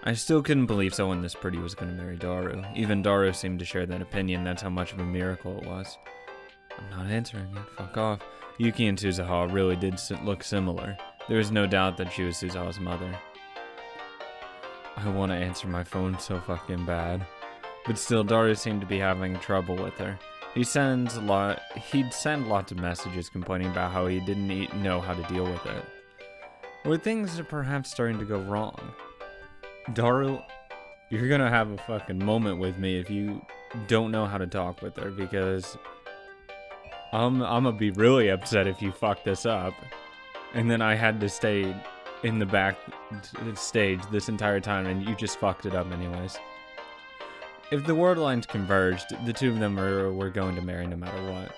I still couldn't believe someone this pretty was going to marry Daru. Even Daru seemed to share that opinion. That's how much of a miracle it was. I'm not answering it. Fuck off. Yuki and Suzuha really did look similar. There was no doubt that she was Suzuha's mother. I want to answer my phone so fucking bad. But still, Daru seemed to be having trouble with her. He'd send lots of messages complaining about how he didn't know how to deal with it. Or things are perhaps starting to go wrong. Daru, you're gonna have a fucking moment with me if you don't know how to talk with her, because I'm gonna be really upset if you fuck this up. And then I had to stay in the back stage this entire time and you just fucked it up anyways. If the word lines converged, the two of them were going to marry no matter what.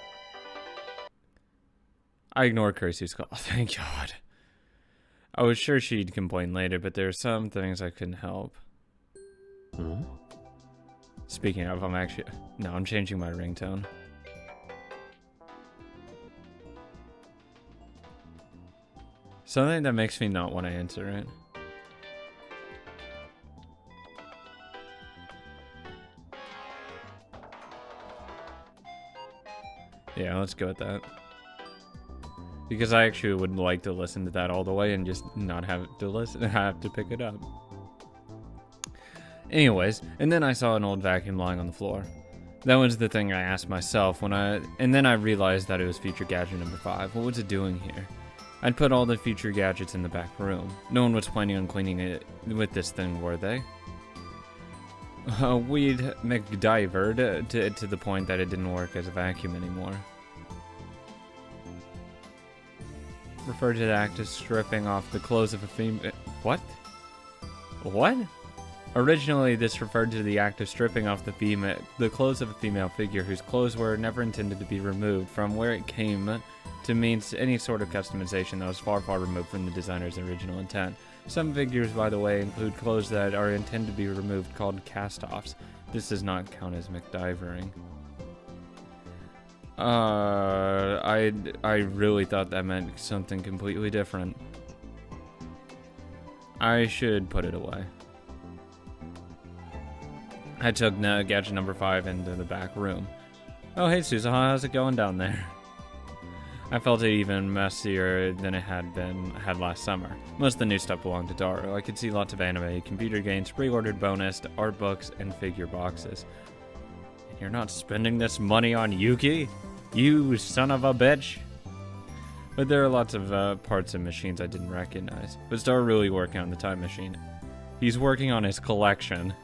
I ignored Kirsty's call. Thank God. I was sure she'd complain later, but there are some things I couldn't help. Speaking of, I'm changing my ringtone. Something that makes me not want to answer it. Yeah, let's go with that. Because I actually would like to listen to that all the way and just not have to pick it up. Anyways, and then I saw an old vacuum lying on the floor. That was the thing I asked myself and then I realized that it was feature gadget number 5. What was it doing here? I'd put all the feature gadgets in the back room. No one was planning on cleaning it with this thing, were they? We'd MacGyvered to the point that it didn't work as a vacuum anymore. Refer to the act as stripping off the clothes of a female. What? What? Originally, this referred to the act of stripping off the clothes of a female figure whose clothes were never intended to be removed, from where it came to mean any sort of customization that was far, far removed from the designer's original intent. Some figures, by the way, include clothes that are intended to be removed called cast-offs. This does not count as MacGyvering. I really thought that meant something completely different. I should put it away. I took gadget number 5 into the back room. Oh, hey Suzuha, how's it going down there? I felt it even messier than it had last summer. Most of the new stuff belonged to Daru. I could see lots of anime, computer games, pre-ordered bonus, art books, and figure boxes. And you're not spending this money on Yuki? You son of a bitch! But there are lots of parts and machines I didn't recognize. Was Daru really working on the time machine? He's working on his collection.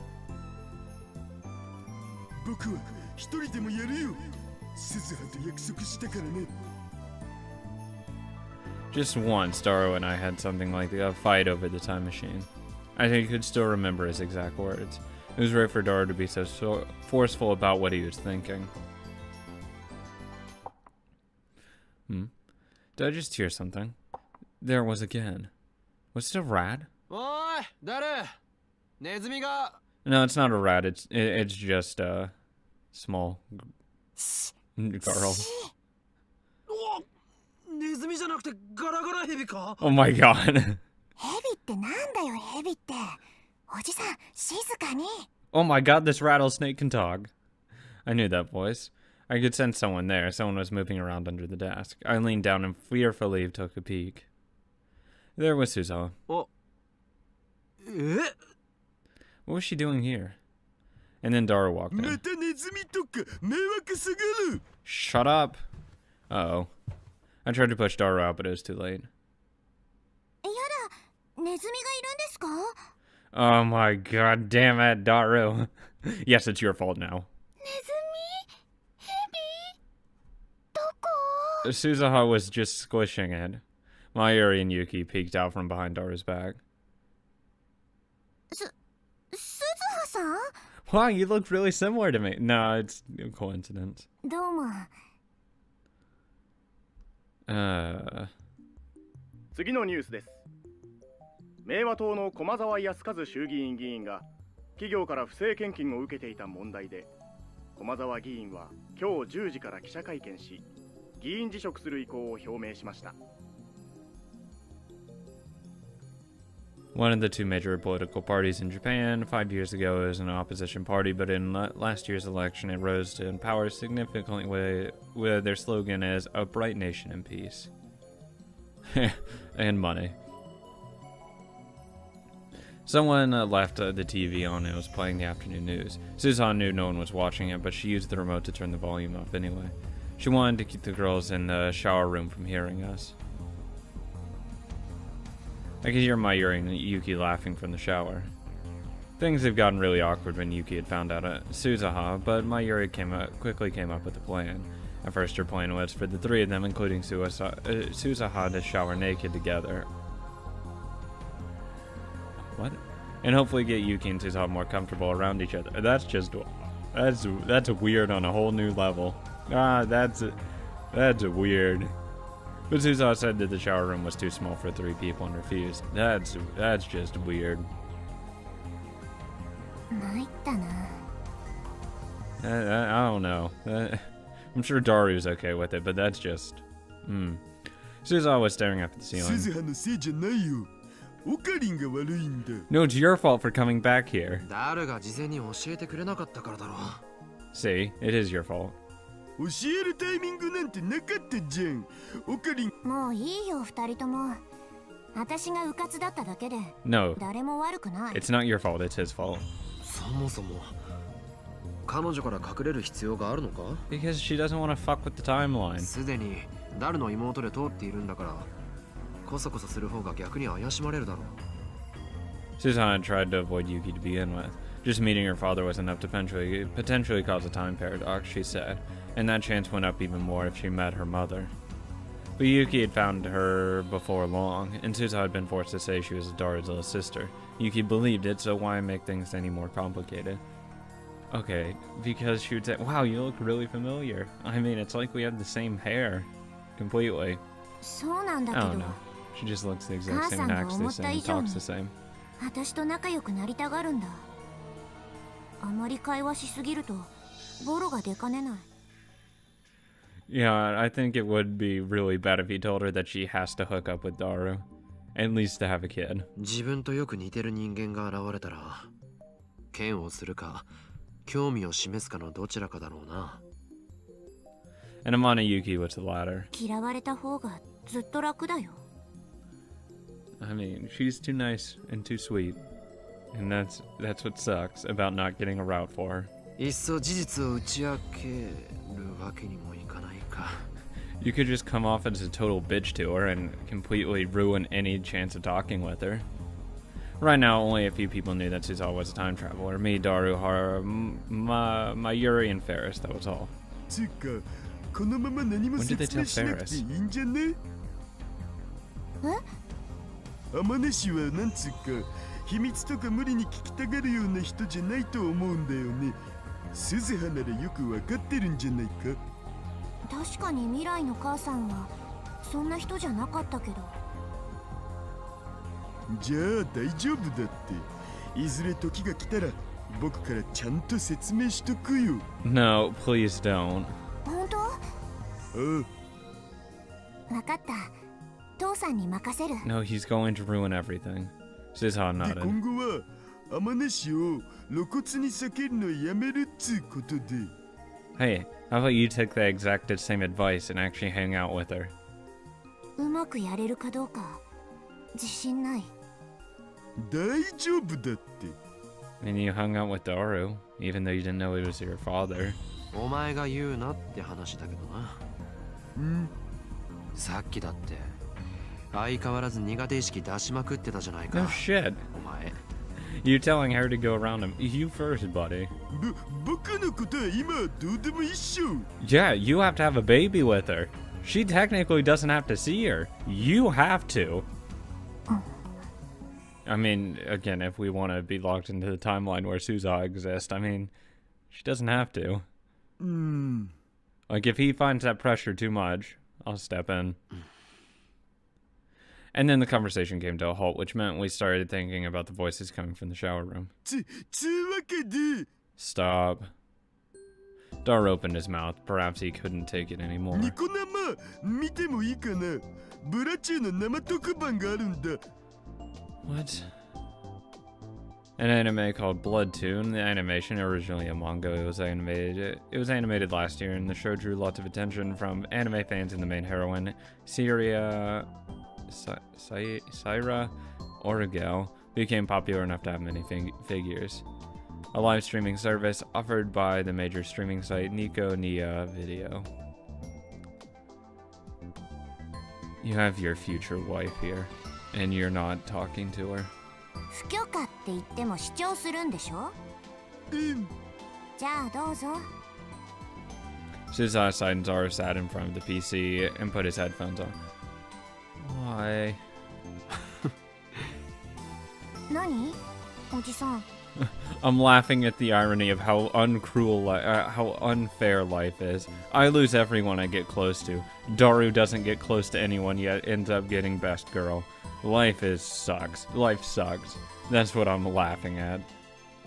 Just once, Daru and I had something like a fight over the time machine. I think he could still remember his exact words. It was rare for Daru to be so forceful about what he was thinking. Did I just hear something? There it was again. Was it a rat? No, it's not a rat. It's just a small girl. Oh my god. Oh my god, this rattlesnake can talk. I knew that voice. I could sense someone there. Someone was moving around under the desk. I leaned down and fearfully took a peek. There was Suzuha. What was she doing here? And then Daru walked in. Shut up. Uh-oh. I tried to push Daru out, but it was too late. Oh my god damn it, Daru. Yes, it's your fault now. Suzuha was just squishing it. Mayuri and Yuki peeked out from behind Daru's back. Suzuha-san? Wow, you look really similar to me. No, it's a coincidence. Domo. 次のニュースです。明和党の駒沢康和衆議院議員が企業から不正献金を受けていた問題で、駒沢議員は今日10時から記者会見し、議員辞職する意向を表明しました。One of the two major political parties in Japan. 5 years ago, it was an opposition party, but in last year's election, it rose to power significantly with their slogan as "A bright nation in peace." And money. Someone left the TV on and was playing the afternoon news. Suzuha knew no one was watching it, but she used the remote to turn the volume up anyway. She wanted to keep the girls in the shower room from hearing us. I could hear Mayuri and Yuki laughing from the shower. Things had gotten really awkward when Yuki had found out Suzuha, but Mayuri quickly came up with a plan. At first, her plan was for the three of them, including Suzuha, to shower naked together. What? And hopefully get Yuki and Suzuha more comfortable around each other. That's weird on a whole new level. That's weird. But Suzuha said that the shower room was too small for 3 people and refused. That's just weird. I don't know. I'm sure Daru's okay with it, but that's just... Suzuha was staring up at the ceiling. No, it's your fault for coming back here. See, it is your fault. No, it's not your fault, it's his fault. Because she doesn't want to fuck with the timeline. Suzuha tried to avoid Yuki to begin with. Just meeting her father was enough to potentially cause a time paradox, she said, and that chance went up even more if she met her mother. But Yuki had found her before long, and Suzuha had been forced to say she was Daru's little sister. Yuki believed it, so why make things any more complicated? Okay, because she would say, wow, you look really familiar. I mean, it's like we have the same hair. Completely. I don't know. She just looks the exact same and acts the same and talks the same. Yeah, I think it would be really bad if he told her that she has to hook up with Daru. At least to have a kid. And Amane Yuki was the latter. I mean, she's too nice and too sweet. And that's what sucks about not getting a route for her. You could just come off as a total bitch to her and completely ruin any chance of talking with her. Right now, only a few people knew that Suzuha was a time traveler. Me, Daru, Mayuri, and Ferris, that was all. When did they tell Ferris? No, please don't. No, he's going to ruin everything. Suzuha nodded. Hey, how about you take the exact same advice and actually hang out with her? And you hung out with Daru, even though you didn't know he was your father. No shit. You telling her to go around him. You first, buddy. Yeah, you have to have a baby with her. She technically doesn't have to see her. You have to. I mean, again, if we want to be locked into the timeline where Suzuha exists, I mean, she doesn't have to. Like, if he finds that pressure too much, I'll step in. And then the conversation came to a halt, which meant we started thinking about the voices coming from the shower room. Stop. Daru opened his mouth. Perhaps he couldn't take it anymore. What? An anime called Blood Tune. The animation, originally a manga, it was animated last year, and the show drew lots of attention from anime fans and the main heroine, Syra Origel, became popular enough to have many figures. A live streaming service offered by the major streaming site Nico Nia Video. You have your future wife here, and you're not talking to her. 不許可って言っても主張するんでしょ？じゃあどうぞ。 Suzuha Steins sat in front of the PC and put his headphones on. Why? 何？おじさん。 I'm laughing at the irony of how how unfair life is. I lose everyone I get close to. Daru doesn't get close to anyone yet, ends up getting best girl. Life sucks. Life sucks. That's what I'm laughing at.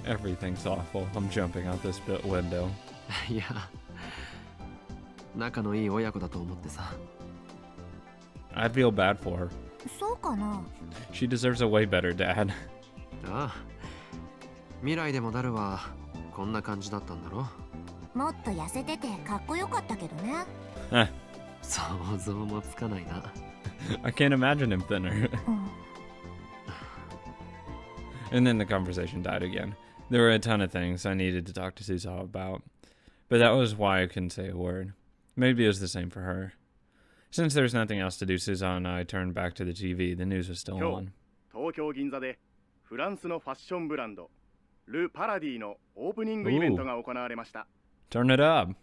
Everything's awful. I'm jumping out this window. いや、仲のいい親子だと思ってさ。I feel bad for her. そうかな。 She deserves a way better dad. ああ、未来でもダルはこんな感じだったんだろ？もっと痩せててかっこよかったけどね。想像もつかないな。I can't imagine him thinner. And then the conversation died again. There were a ton of things I needed to talk to Suzuha about, but that was why I couldn't say a word. Maybe it was the same for her. Since there was nothing else to do, Suzuha and I turned back to the TV. The news was still on. 東京銀座でフランスのファッションブランドル・パラディのオープニングイベントが行われました。 Turn it up.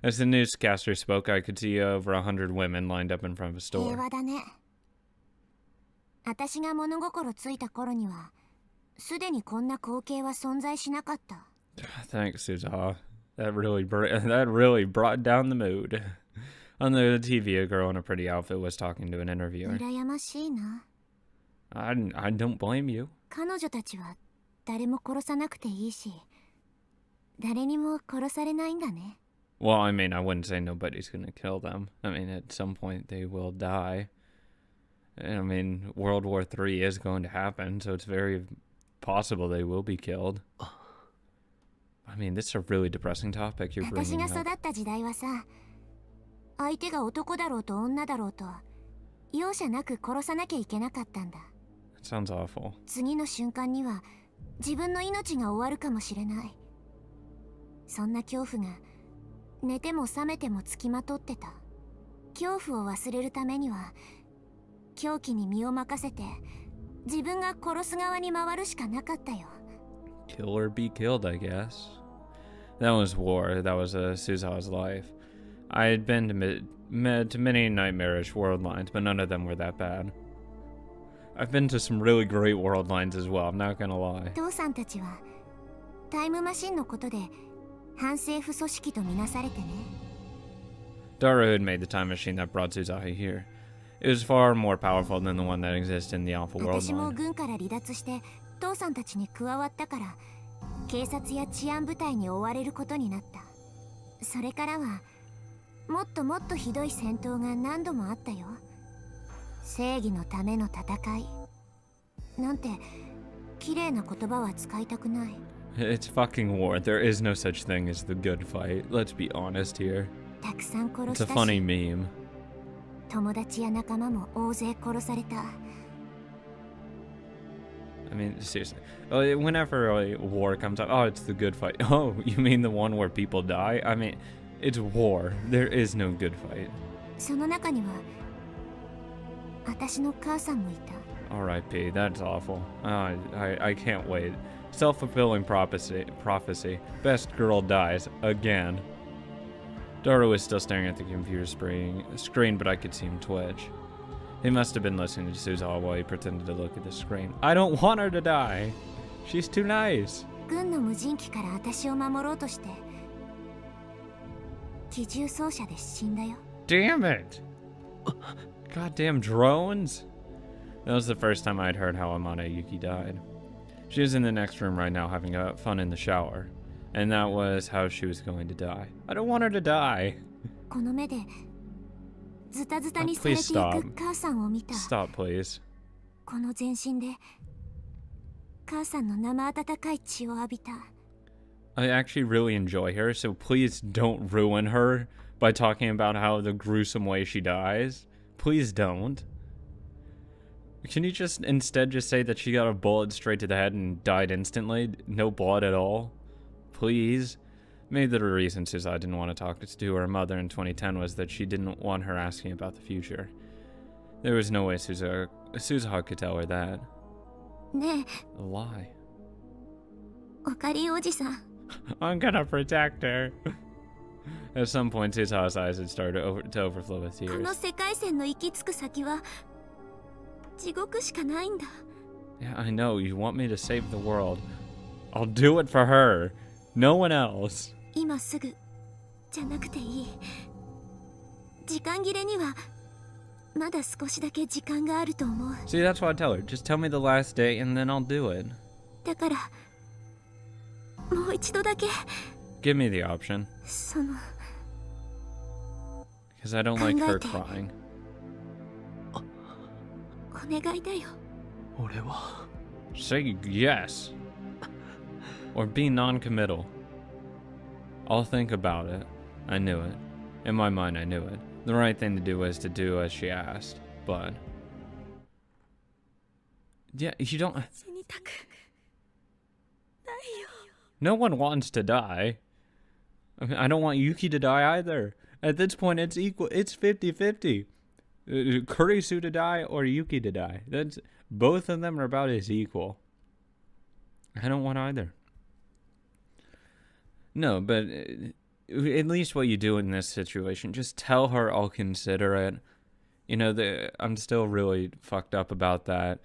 As the newscaster spoke, I could see over 100 women lined up in front of a 平 store. 和だね。私が物心ついた頃にはすでにこんな光景は存在しなかった。 Thanks, Suzuha. That really brought down the mood. On the TV, a girl in a pretty outfit was talking to an interviewer. 羨ましいな。 I don't blame you. 彼女たちは誰も殺さなくていいし、誰にも殺されないんだね。 Well, I mean, I wouldn't say nobody's gonna kill them. I mean, at some point they will die. And I mean, World War III is going to happen, so it's very possible they will be killed. I mean, this is a really depressing topic you're 私 bringing が up. 育った時代はさ、相手が男だろうと女だろうと容赦なく殺さなきゃいけなかったんだ。 It sounds awful. 次の瞬間には自分の命が終わるかもしれない。そんな恐怖が寝ても覚めてもつきまとってた。恐怖を忘れるためには狂気に身を任せて自分が殺す側に回るしかなかったよ。 Kill or be killed, I guess. That was war. That was Suzuha's life. I had been to many nightmarish world lines, but none of them were that bad. I've been to some really great world lines as well, I'm not gonna lie. 父さんたちはタイムマシンのことで反政府組織とみなされてね。 Daru had made the time machine that brought Suzuha here. It was far more powerful than the one that exists in the awful world 私も line. 軍から離脱して父さんたちに加わったから警察や治安部隊に追われることになった。それからはもっともっとひどい戦闘が何度もあったよ。正義のための戦いなんて綺麗な言葉は使いたくない。 It's fucking war. There is no such thing as the good fight. Let's be honest here. たくさん殺 It's し a た funny し meme. 友達や仲間も大勢殺された。 I mean, seriously. Whenever a war comes up, oh, it's the good fight. Oh, you mean the one where people die? I mean, it's war. There is no good fight. その中には私の母さんもいた。 R.I.P. That's awful. I can't wait. Self-fulfilling prophecy. Best girl dies again. Daru was still staring at the computer screen, but I could see him twitch. He must have been listening to Suzuha while he pretended to look at the screen. I don't want her to die. She's too nice. 軍の無人機から私を守ろうとして機銃掃射で死んだよ。 Damn it! Goddamn drones! That was the first time I'd heard how Amane Yuki died. She was in the next room right now having fun in the shower. And that was how she was going to die. I don't want her to die. この目でズタズタにされてい Please く母さんを見た。 Stop, please. この全身で母さんの生温かい血を浴びた。 I actually really enjoy her, so please don't ruin her by talking about how the gruesome way she dies. Please don't. Can you just instead just say that she got a bullet straight to the head and died instantly? No blood at all? Please? Maybe the reason Suzuha didn't want to talk to her mother in 2010 was that she didn't want her asking about the future. There was no way Suzuha could tell her that. ね A lie. え、オカリンおじさん。 I'm gonna protect her. At some point, Suzuha's eyes had started to overflow with この tears. 世界線の行き着く先は地獄しかないんだ。 Yeah, I know. You want me to save the world. I'll do it for her. No one else. 今すぐじゃなくていい。時間切れにはまだ少しだけ時間があると思う。 See, that's what I tell her. Just tell me the last day and then I'll do it. だからもう一度だけ Give me the option. その Because I don't like her Convert it. crying. お願いだよ。俺は Say yes. Or be non-committal. I'll think about it. I knew it. In my mind, I knew it. The right thing to do was to do as she asked. But... Yeah, you don't... 死にたくないよ。 No one wants to die. I mean, I don't want Yuki to die either. At this point, it's equal. It's 50-50. Kurisu to die or Yuki to die. That's both of them are about as equal. I don't want either. No, but at least what you do in this situation, just tell her I'll consider it. You know, I'm still really fucked up about that.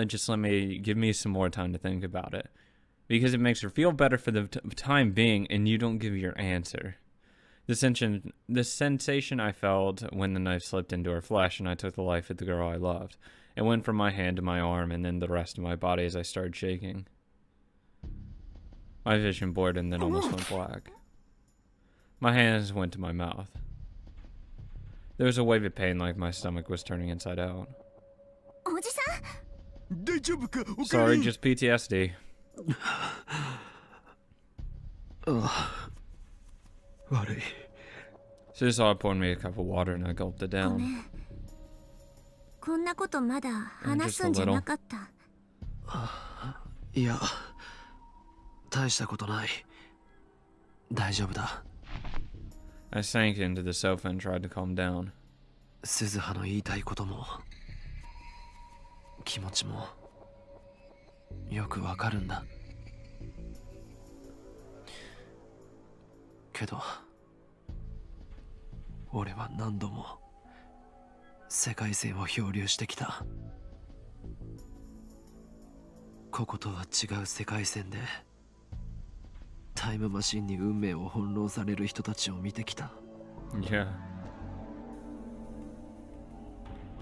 Just give me some more time to think about it. Because it makes her feel better for the time being, and you don't give your answer. The sensation I felt when the knife slipped into her flesh and I took the life of the girl I loved. It went from my hand to my arm and then the rest of my body as I started shaking. My vision blurred and then almost went black. My hands went to my mouth. There was a wave of pain like my stomach was turning inside out. おじさん。 大丈夫か、おかりん。 Sorry, just PTSD. 悪い。 Suzuha poured me a cup of water and I gulped it ごめ down. ん。こんなことまだ話すんじゃなかった。いや、大したことない。大丈夫だ。 I sank into the sofa and tried to calm down. 鈴葉の言いたいことも気持ちもよくわかるんだ。けど俺は何度も世界線を漂流してきた。こことは違う世界線でタイムマシンに運命を翻弄される人たちを見てきた。 Yeah.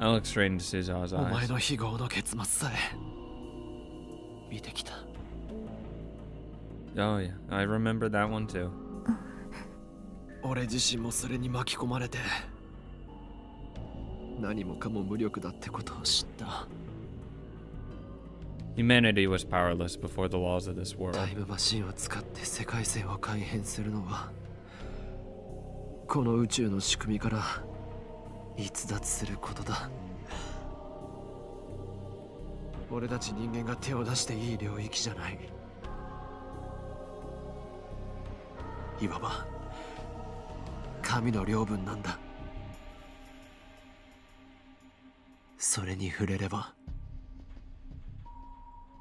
I looked straight into Suzuha's お前 eyes. の非業の結末さえ見てきた。 Oh yeah, I remember that one too. 俺自身もそれに巻き込まれて何もかも無力だってことを知った。 Humanity was powerless before the laws of this タ world. イムマシンを使って世界線を改変するのはこの宇宙の仕組みから逸脱することだ。俺たち人間が手を出していい領域じゃない。いわば神の領分なんだ。それに触れれば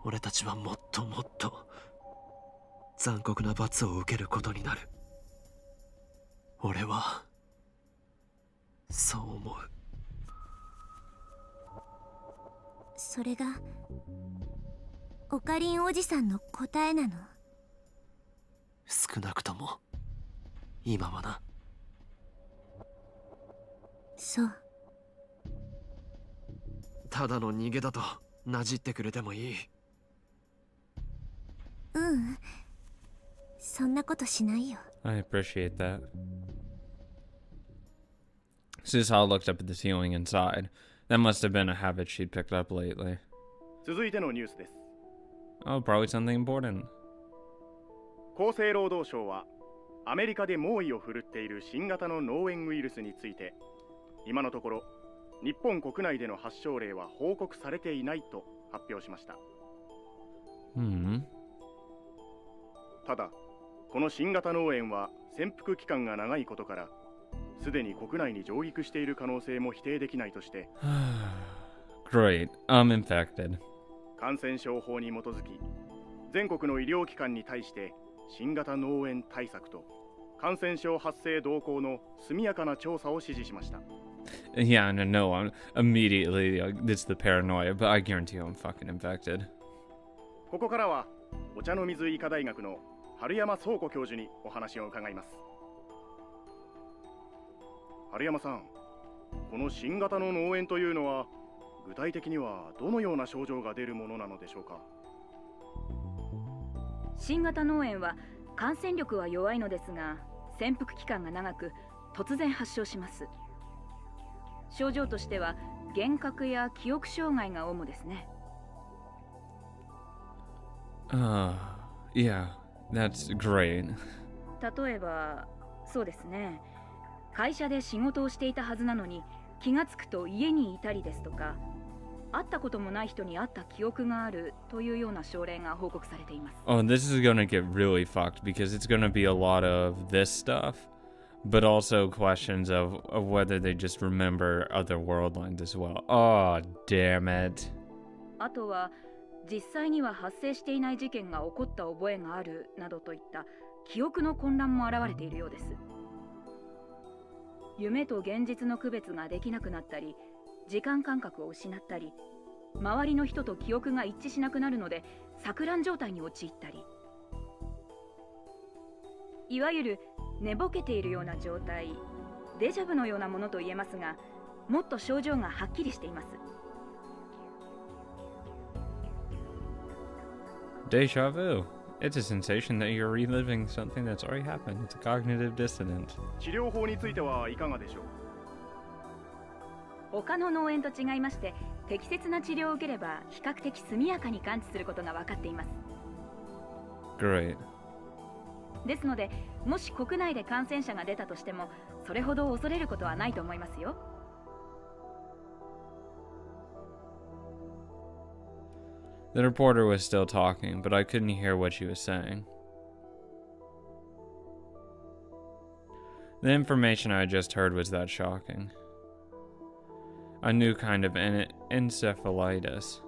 俺たちはもっともっと残酷な罰を受けることになる。俺はそう思う。それがオカリンおじさんの答えなの？少なくとも今はな。そう。ただの逃げだとなじってくれてもいい。ううん。そんなことしないよ。 I appreciate that. Suzuha looked up at the ceiling and sighed. That must have been a habit she'd picked up lately. 続いてのニュースです。Oh, probably something important. 厚生労働省はアメリカで猛威を振るっている新型の脳炎ウイルスについて、今のところ日本国内での発症例は報告されていないと発表しました。ただ、この新型脳炎は潜伏期間が長いことから、すでに国内に上陸している可能性も否定できないとして、Great, I'm infected. 感染症法に基づき、全国の医療機関に対して新型脳炎対策と感染症発生動向の速やかな調査を指示しました。Yeah, no, I'm immediately, it's the paranoia, but I guarantee you I'm fucking infected. ここからは、お茶の水医科大学の春山倉庫教授にお話を伺います。春山さん、この新型の脳炎というのは、具体的にはどのような症状が出るものなのでしょうか。新型脳炎は感染力は弱いのですが、潜伏期間が長く突然発症します。症状としては幻覚や記憶障害が主ですね。Yeah, that's great. 例えば、そうですね。会社で仕事をしていたはずなのに気がつくと家にいたりですとか、会ったこともない人に会った記憶があるというような症例が報告されています。Oh, this is gonna get really fucked because it's gonna be a lot of this stuff, but also questions of whether they just remember other world lines as well. Oh, damn it. あとは、実際には発生していない事件が起こった覚えがあるなどといった記憶の混乱も現れているようです。夢と現実の区別ができなくなったり、時間感覚を失ったり、周りの人と記憶が一致しなくなるので錯乱状態に陥ったり、いわゆる寝ぼけているような状態、デジャブのようなものと言えますが、もっと症状がはっきりしています。Deja vu. It's a sensation that you're reliving something that's already happened. It's a cognitive dissonance. 治療法についてはいかがでしょう。他の脳炎と違いまして、適切な治療を受ければ比較的速やかに完治することが分かっています。Great. ですので、もし国内で感染者が出たとしても、それほど恐れることはないと思いますよ。The reporter was still talking, but I couldn't hear what she was saying. The information I had just heard was that shocking. A new kind of encephalitis.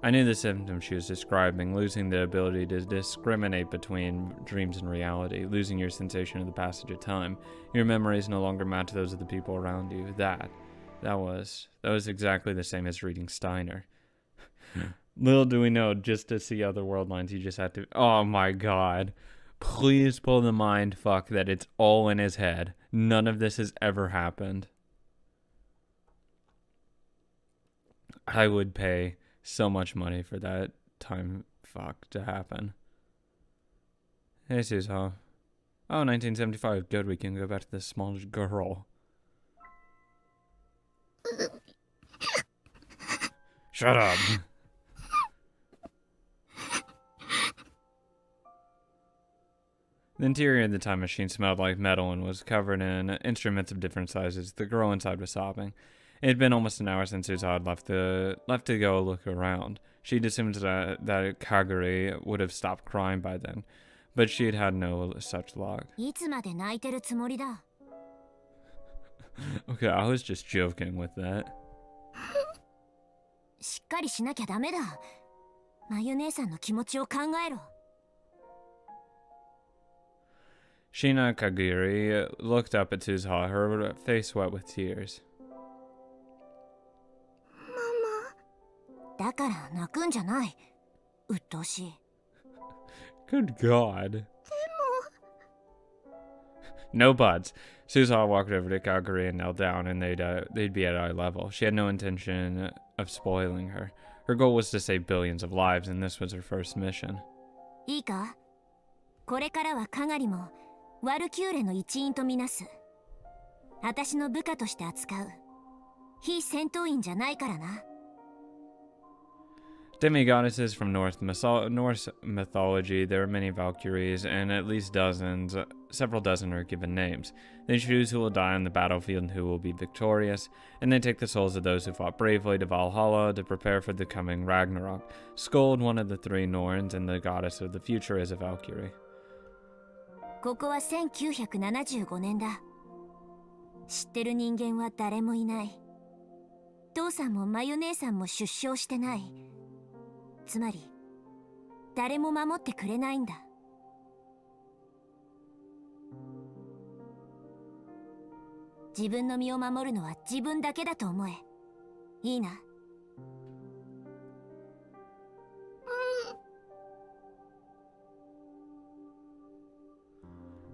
I knew the symptoms she was describing, losing the ability to discriminate between dreams and reality, losing your sensation of the passage of time. Your memories no longer match those of the people around you. That was exactly the same as reading Steiner. Little do we know, just to see other world lines, you just have to... Oh my god. Please pull the mind fuck that it's all in his head. None of this has ever happened. I would pay so much money for that time fuck to happen. Hey, Suzuha. Oh, 1975. Good, we can go back to the small girl. Shut up. The interior of the time machine smelled like metal and was covered in instruments of different sizes. The girl inside was sobbing. It had been almost an hour since Suzuha had left to go look around. She'd assumed that Kagure would have stopped crying by then, but she had had no such luck. Okay, I was just joking with that. しっかりしなきゃダメだ。まゆ姉さんの気持ちを考えろ。Shina Kagiri looked up at Suzuha, her face wet with tears. だから泣くんじゃない。鬱陶しい。Good God. No buts. Suzuha walked over to Kagiri and knelt down, and they'd be at eye level. She had no intention of spoiling her. Her goal was to save billions of lives, and this was her first mission. いいか、これからはかがりもワルキューレの一員とみなす。私の部下として扱う。非戦闘員じゃないからな。Demigoddesses from Norse mythology, there are many Valkyries, and at least several dozen are given names. They choose who will die on the battlefield and who will be victorious, and they take the souls of those who fought bravely to Valhalla to prepare for the coming Ragnarok. Skuld, one of the three Norns, and the goddess of the future, is a Valkyrie. ここは1975年だ。知ってる人間は誰もいない。父さんもマユ姉さんも出生してない。つまり誰も守ってくれないんだ。自分の身を守るのは自分だけだと思え。いいな。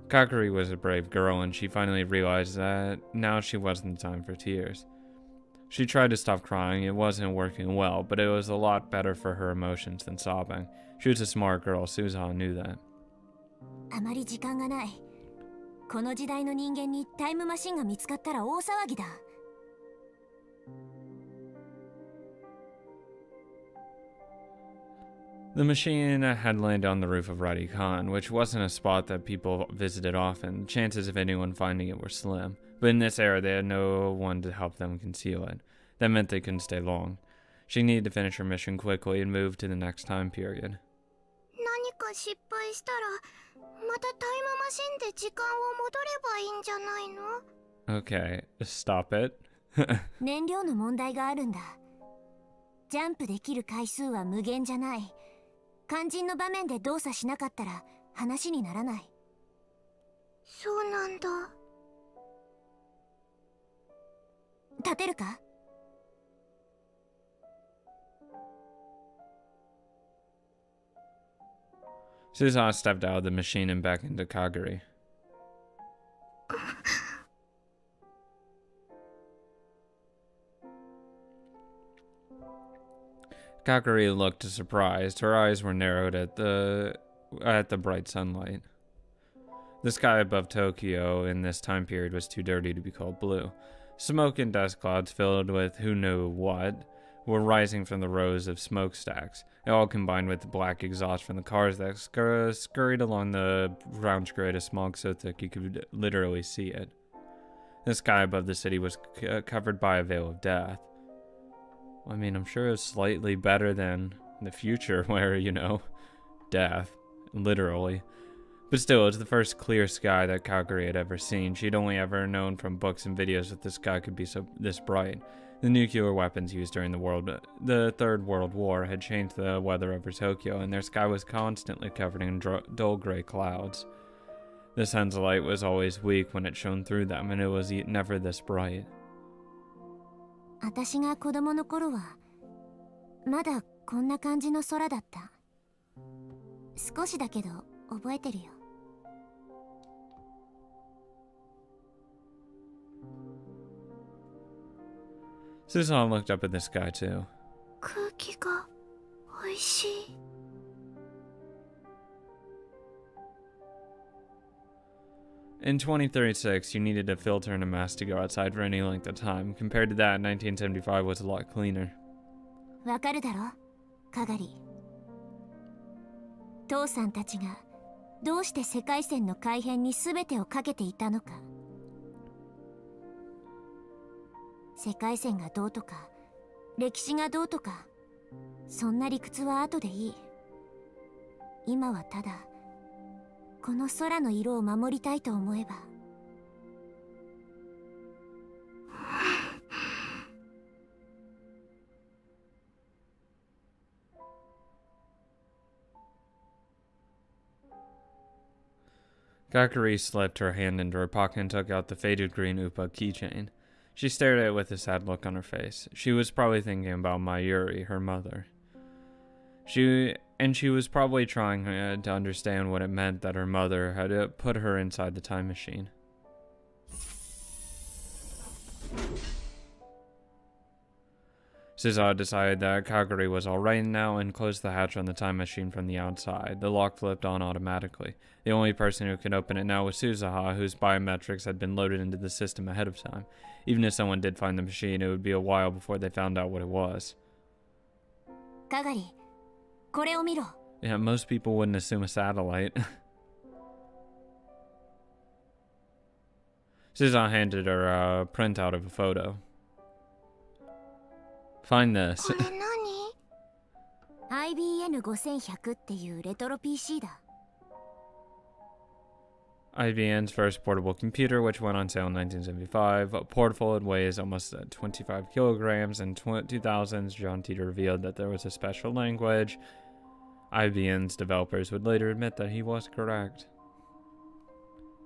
Kakari was a brave girl, and she finally realized that now she wasn't the time for tears. She tried to stop crying. It wasn't working well, but it was a lot better for her emotions than sobbing. She was a smart girl. Suzuha knew that. あまり時間がない。この時代の人間にタイムマシンが見つかったら大騒ぎだ。The machine had landed on the roof of Radi Khan, which wasn't a spot that people visited often. The chances of anyone finding it were slim. But in this era, they had no one to help them conceal it. That meant they couldn't stay long. She needed to finish her mission quickly and move to the next time period. 何か失敗したら、またタイムマシンで時間を戻ればいいんじゃないの? Okay, stop it. 燃料の問題があるんだ。ジャンプできる回数は無限じゃない。肝心の場面で動作しなかったら話にならない。そうなんだ。立てるか? Suzuha stepped out of the machine and back into Kagari. Kakari looked surprised. Her eyes were narrowed at the bright sunlight. The sky above Tokyo in this time period was too dirty to be called blue. Smoke and dust clouds filled with who knew what were rising from the rows of smokestacks. It all combined with the black exhaust from the cars that scurried along the brown grade of smog so thick you could literally see it. The sky above the city was covered by a veil of death. I mean, I'm sure it's slightly better than the future where, death, literally. But still, it's the first clear sky that Kakari had ever seen. She'd only ever known from books and videos that the sky could be this bright. The nuclear weapons used during the Third World War had changed the weather over Tokyo, and their sky was constantly covered in dull gray clouds. The sun's light was always weak when it shone through them, and it was never this bright. 私が子供の頃はまだこんな感じの空だった。少しだけど覚えてるよ。Suzuha looked up at the sky too. 空気が美味しい。In 2036, you needed a filter and a mask to go outside for any length of time. Compared to that, 1975 was a lot cleaner. わかるだろ、かがり。父さんたちがどうして世界線の改変に全てをかけていたのか。世界線がどうとか、歴史がどうとか、そんな理屈は後でいい。今はただこの空の色を守りたいと思えば。Kakari slipped her hand into her pocket and took out the faded green Upa keychain. She stared at it with a sad look on her face. She was probably thinking about Mayuri, her mother. She was probably trying to understand what it meant that her mother had put her inside the time machine. Suzuha decided that Kagari was alright now and closed the hatch on the time machine from the outside. The lock flipped on automatically. The only person who could open it now was Suzuha, whose biometrics had been loaded into the system ahead of time. Even if someone did find the machine, it would be a while before they found out what it was. かがり、これを見ろ。 Yeah, most people wouldn't assume a satellite. Suzuha handed her a printout of a photo. Find this. これ何？ IBN5100 っていうレトロ PC だ。 IBM's first portable computer, which went on sale in 1975. Portable, it weighs almost 25 kilograms. In 2000s, John Teeter revealed that there was a special language. IBM's developers would later admit that he was correct.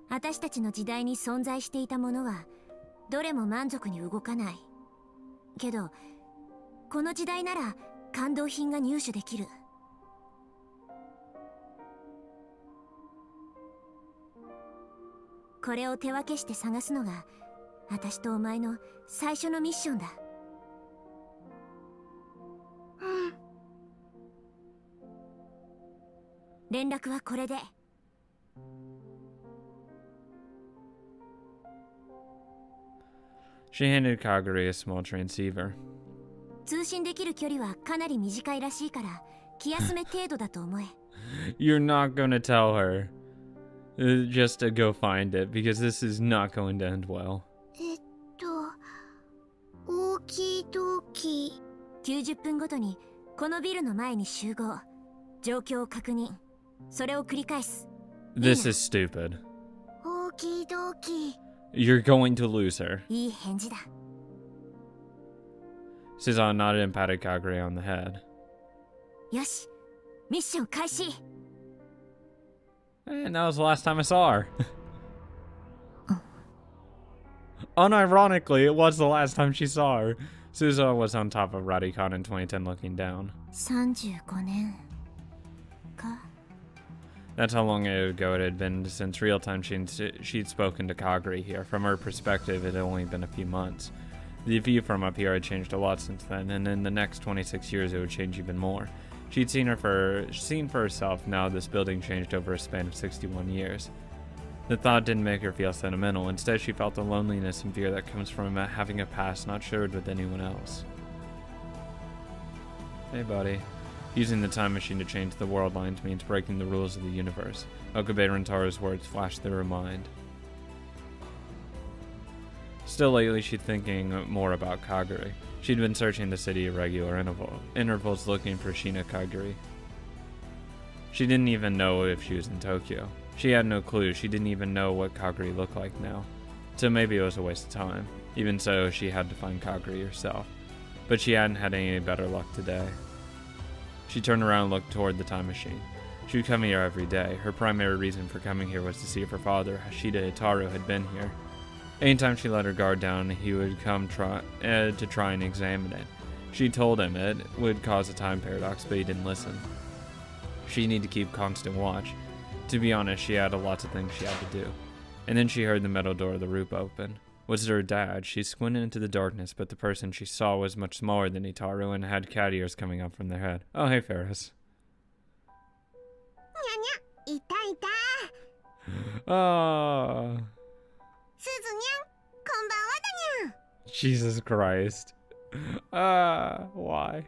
私たちの時代に存在していたものはどれも満足に動かない。けど、この時代なら感動品が入手できる。これを手分けして探すのが私とお前の最初のミッションだ。連絡はこれで。She handed Kaguri a small transceiver. 通信できる距離はかなり短いらしいから気休め程度だと思え。You're not gonna tell her just to go find it, because this is not going to end well. オーキードーキー。90分ごとにこのビルの前に集合。状況を確認。それを繰り返す。This is stupid. オーキードーキー。 You're going to lose her. いい返事だ。 Suzuha nodded and patted Kaguri on the head. よし、ミッション開始。 And that was the last time I saw her. Unironically, it was the last time she saw her. Suzuha was on top of Radicon in 2010 looking down. 35年か。 That's how long ago it had been since real time she'd spoken to Kaguri here. From her perspective, it had only been a few months. The view from up here had changed a lot since then, and in the next 26 years it would change even more. She'd seen for herself now this building changed over a span of 61 years. The thought didn't make her feel sentimental. Instead, she felt the loneliness and fear that comes from having a past not shared with anyone else. Hey, buddy. Using the time machine to change the world lines means breaking the rules of the universe. Okabe Rentaro's words flashed through her mind. Still lately, she'd thinking more about Kaguri. She'd been searching the city at regular intervals looking for Shina Kaguri. She didn't even know if she was in Tokyo. She had no clue. She didn't even know what Kaguri looked like now. So maybe it was a waste of time. Even so, she had to find Kaguri herself. But she hadn't had any better luck today. She turned around and looked toward the time machine. She would come here every day. Her primary reason for coming here was to see if her father, Hashida Hitaru, had been here. Anytime she let her guard down, he would come to try and examine it. She told him it would cause a time paradox, but he didn't listen. She needed to keep constant watch. To be honest, she had lots of things she had to do. And then she heard the metal door of the roof open. Was it her dad? She squinted into the darkness, but the person she saw was much smaller than Hitaru and had cat ears coming up from their head. Oh, hey, Ferris. Oh. Jesus Christ. Why?